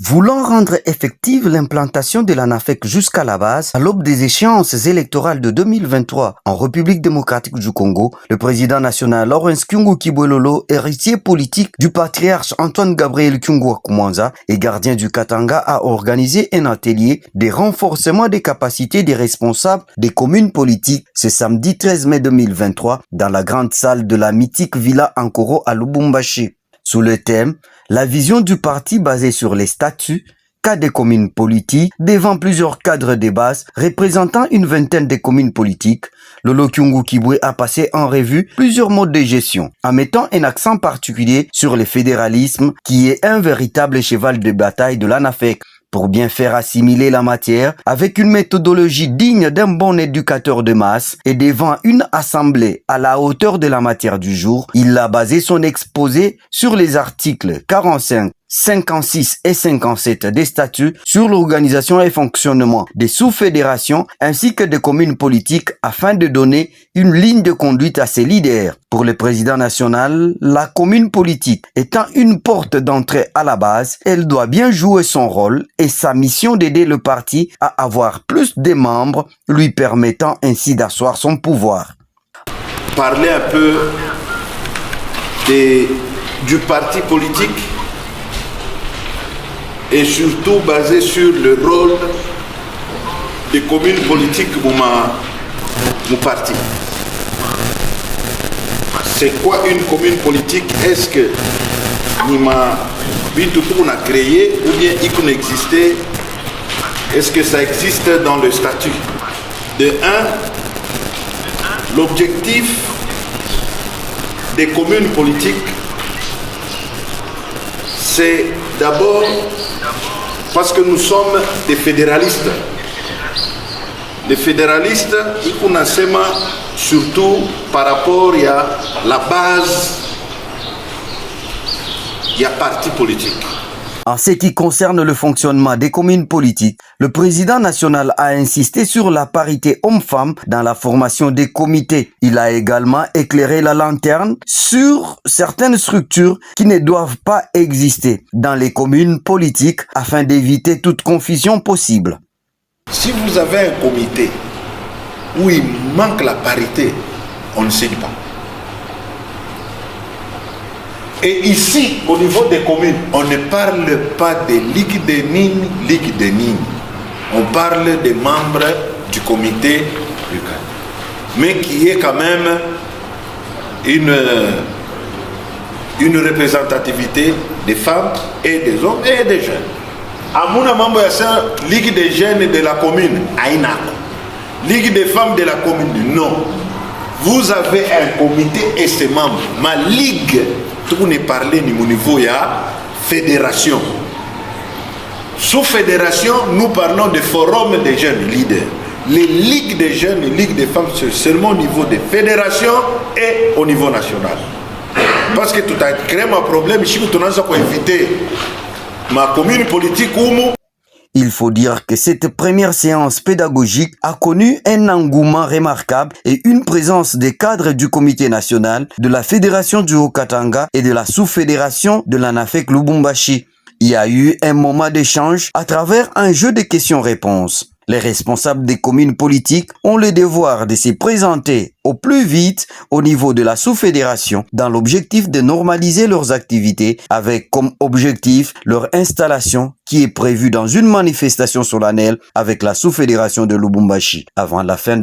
Voulant rendre effective l'implantation de l'ANAFEC jusqu'à la base, à l'aube des échéances électorales de 2023 en République démocratique du Congo, le président national Laurent Kyungu Kibwelolo, héritier politique du patriarche Antoine Gabriel Kyungu Akumanza et gardien du Katanga, a organisé un atelier de renforcement des capacités des responsables des communes politiques ce samedi 13 mai 2023 dans la grande salle de la mythique Villa Ankoro à Lubumbashi. Sous le thème « La vision du parti basée sur les statuts, cas des communes politiques » devant plusieurs cadres de base représentant une vingtaine de communes politiques, Lolo Kyungu Kibwe a passé en revue plusieurs modes de gestion, en mettant un accent particulier sur le fédéralisme qui est un véritable cheval de bataille de l'ANAFEC, pour bien faire assimiler la matière avec une méthodologie digne d'un bon éducateur de masse et devant une assemblée à la hauteur de la matière du jour, il a basé son exposé sur les articles 45, 56 et 57 des statuts sur l'organisation et fonctionnement des sous-fédérations ainsi que des communes politiques afin de donner une ligne de conduite à ses leaders. Pour le président national, la commune politique étant une porte d'entrée à la base, elle doit bien jouer son rôle et sa mission d'aider le parti à avoir plus de membres, lui permettant ainsi d'asseoir son pouvoir. Parler un peu du parti politique et surtout basé sur le rôle des communes politiques pour mon parti. C'est quoi une commune politique? Est-ce que nous a créé ou bien il existait? Est-ce que ça existe dans le statut? De 1, l'objectif des communes politiques, c'est d'abord parce que nous sommes des fédéralistes. Les fédéralistes, ils connaissent surtout par rapport à la base, il y a parti politique. En ce qui concerne le fonctionnement des communes politiques, le président national a insisté sur la parité homme-femme dans la formation des comités. Il a également éclairé la lanterne sur certaines structures qui ne doivent pas exister dans les communes politiques afin d'éviter toute confusion possible. Si vous avez un comité où il manque la parité, on ne signe pas. Et ici, au niveau des communes, on ne parle pas de ligue des Nîmes. On parle des membres du comité local. Mais qui est quand même une représentativité des femmes et des hommes et des jeunes. À mon membre, c'est ligue des jeunes de la commune, Aïnako. Ligue des femmes de la commune, non. Vous avez un comité et ses membres. Ma ligue, tout n'est parlé ni mon niveau, il y a fédération. Sous fédération, nous parlons de forum des jeunes leaders. Les ligues des jeunes, les ligues des femmes, c'est seulement au niveau des fédérations et au niveau national. Parce que tout a créé un problème, si vous avez éviter ma commune politique ou mon... Il faut dire que cette première séance pédagogique a connu un engouement remarquable et une présence des cadres du comité national, de la fédération du Haut-Katanga et de la sous-fédération de l'ANAFEC Lubumbashi. Il y a eu un moment d'échange à travers un jeu de questions-réponses. Les responsables des communes politiques ont le devoir de se présenter au plus vite au niveau de la sous-fédération dans l'objectif de normaliser leurs activités avec comme objectif leur installation qui est prévue dans une manifestation solennelle avec la sous-fédération de Lubumbashi avant la fin